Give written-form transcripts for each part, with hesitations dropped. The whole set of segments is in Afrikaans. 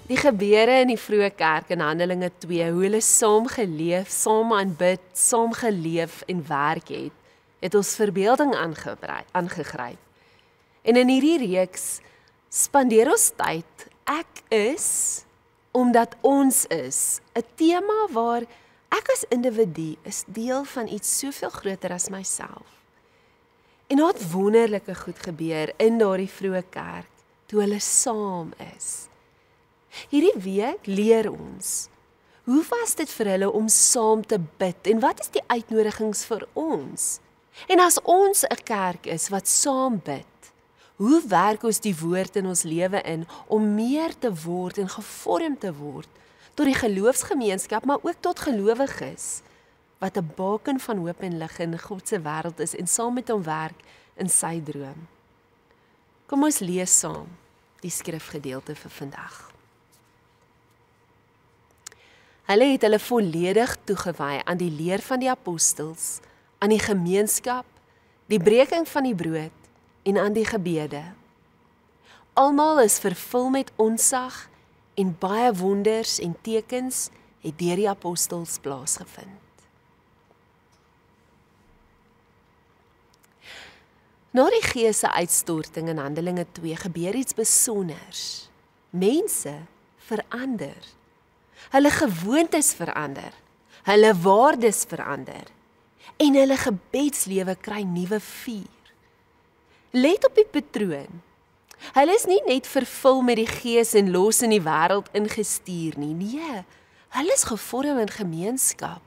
Die gebeure in die vroeë kerk in Handelinge 2, hoe hulle saam geleef, saam aanbid, saam geleef en werk het ons verbeelding aangegryp. En in hierdie reeks spandeer ons tyd, ek is, omdat ons is, 'n tema waar ek as individu is deel van iets soveel groter as myself. En daar het wonderlike goed gebeur in daardie vroeë kerk, toe hulle saam is. Hierdie week leer ons, hoe was dit vir hulle om saam te bid en wat is die uitnodigings vir ons? En as ons 'n kerk is wat saam bid, hoe werk ons die woord in ons lewe in om meer te word en gevorm te word tot die geloofsgemeenskap, maar ook tot gelowiges, wat 'n baken van hoop en lig in God se wêreld is en saam met hom werk in sy droom. Kom ons lees saam die skrifgedeelte vir vandag. Hulle het hulle volledig toegewy aan die leer van die apostels, aan die gemeenskap, die breking van die brood en aan die gebede. Almal is vervul met onsag en baie wonders en tekens het deur die apostels plaasgevind. Na die Gees se uitstorting in Handelinge 2 gebeur iets besonders. Mense verander. Hulle gewoontes verander. Hulle waardes verander. En hulle gebedslewe kry nuwe vuur. Let op die patroon. Hulle is nie net vervul met die Gees en los in die wêreld ingestuur nie. Nee, hulle is gevorm in gemeenskap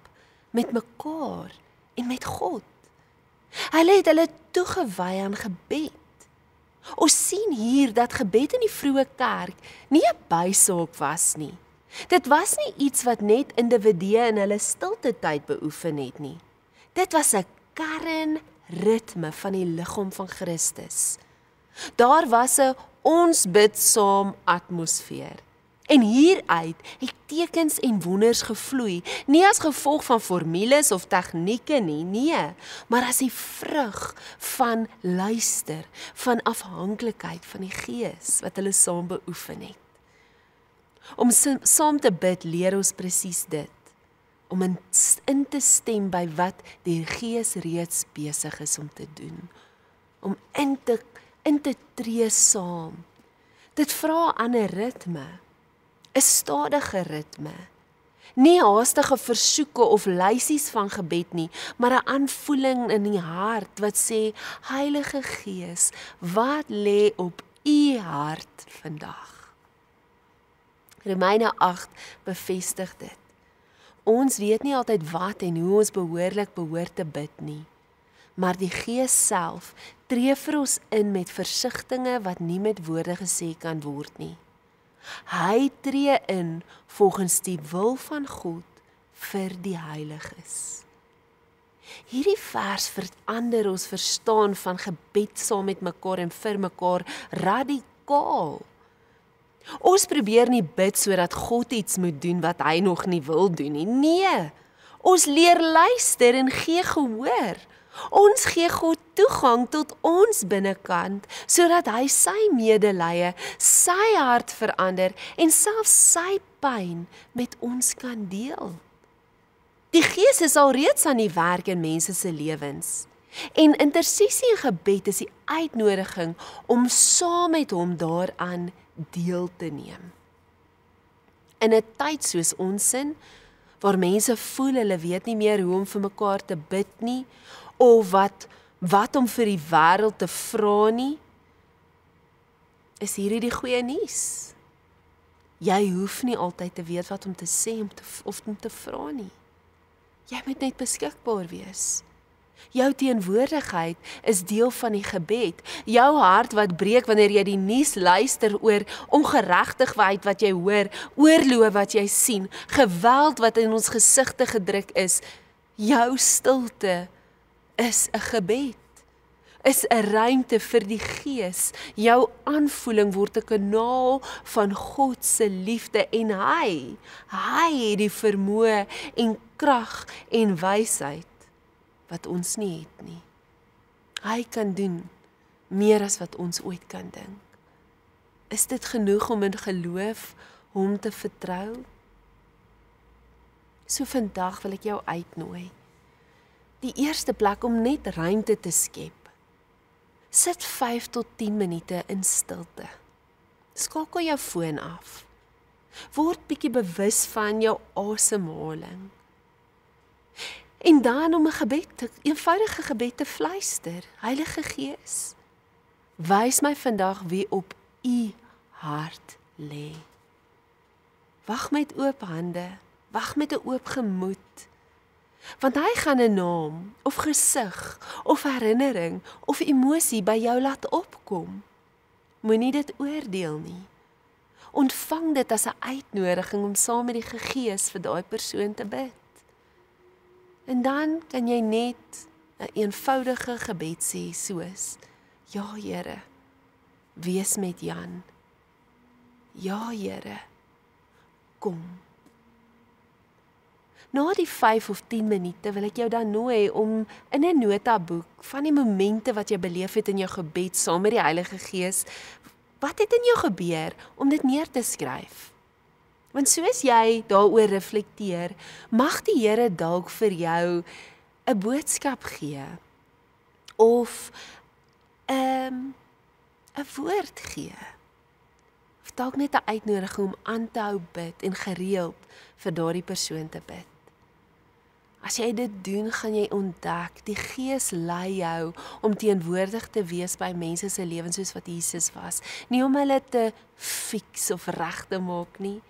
met mekaar en met God. Hulle het hulle toegewy aan gebed. Ons sien hier dat gebed in die vroeë kerk nie 'n bysaak was nie. Dit was nie iets wat net individue in hulle stilte tyd beoefen het nie. Dit was 'n kernritme van die liggaam van Christus. Daar was 'n ons bid saam atmosfeer. En hieruit het tekens en wonders gevloei, nie as gevolg van formules of tegnieke nie, nee, maar as die vrug van luister, van afhanklikheid van die Gees wat hulle saam beoefen het. Om saam te bid leer ons presies dit, om in te stem by wat die Gees reeds besig is om te doen, om in te tree saam. Dit vra 'n ander ritme, 'n stadige ritme, nie haastige versoeke of lysies van gebed nie, maar 'n aanvoeling in die hart wat sê, Heilige Gees, wat lê op u hart vandag? Romeine 8 bevestig dit. Ons weet nie altyd wat en hoe ons behoort te bid nie, maar die Gees self tree vir ons in met versigtinge wat nie met woorde gesê kan word nie. Hy tree in volgens die wil van God vir die heiliges. Hierdie vers verander ons verstaan van gebed saam met mekaar en vir mekaar radikaal. Ons probeer nie bid sodat God iets moet doen wat hy nog nie wil doen nie. Nee, ons leer luister en gee gehoor. Ons gee God toegang tot ons binnekant, sodat hy sy medelee, sy hart verander en selfs sy pyn met ons kan deel. Die Gees is alreeds aan die werk in mense se lewens. En intersessie en gebed is die uitnodiging om saam met hom daaraan deel te neem. In 'n tyd soos ons in, waar mense voel hulle weet nie meer hoe om vir mekaar te bid nie, of wat om vir die wêreld te vra nie, is hierdie die goeie nuus. Jy hoef nie altyd te weet wat om te sê of om te vra nie. Jy moet net beskikbaar wees. Jou teenwoordigheid is deel van die gebed. Jou hart wat breek wanneer jy die nuus luister oor ongeregtigheid wat jy hoor, oorloë wat jy sien, geweld wat in ons gesigte gedruk is. Jou stilte is 'n gebed, is 'n ruimte vir die Gees. Jou aanvoeling word 'n kanaal van God se liefde en hy het die vermoë en krag en wysheid wat ons nie het nie. Hy kan doen meer as wat ons ooit kan dink. Is dit genoeg om in geloof hom te vertrou? So vandag wil ek jou uitnooi. Die eerste plek om net ruimte te skep. Sit 5 tot 10 minute in stilte. Skakel jou foon af. Word bietjie bewus van jou asemhaling. En dan om 'n eenvoudige gebed te fluister. Heilige Gees, wys my vandag wie op U hart lê. Wag met oop hande, wag met 'n oop gemoed. Want hy gaan 'n naam, of gesig, of herinnering, of emosie by jou laat opkom. Moenie dit oordeel nie. Ontvang dit as 'n uitnodiging om saam met die Gees vir daai persoon te bid. En dan kan jy net 'n eenvoudige gebed sê soos: Ja, Here, wees met Jan. Ja, Here, kom. Na die 5 of 10 minute wil ek jou dan nooi om in 'n notaboek van die momente wat jy beleef het in jou gebed saam met die Heilige Gees, wat het in jou gebeur, om dit neer te skryf. Want soos jy daaroor reflekteer, mag die Here dalk vir jou 'n boodskap gee, of 'n woord gee, of dalk net 'n uitnodiging om aan te hou bid en gereeld vir daardie persoon te bid. As jy dit doen, gaan jy ontdek, die Gees lei jou om teenwoordig te wees by mense se lewens soos wat Jesus was. Nie om hulle te fix of reg te maak nie,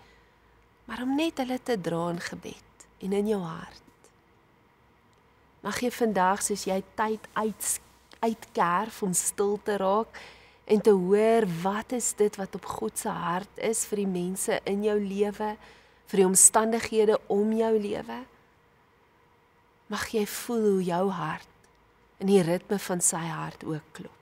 maar om net hulle te dra in gebed en in jou hart. Mag jy vandag, soos jy tyd uitkerf om stil te raak en te hoor wat is dit wat op God se hart is vir die mense in jou lewe, vir die omstandighede om jou lewe. Mag jy voel hoe jou hart in die ritme van sy hart ook klop.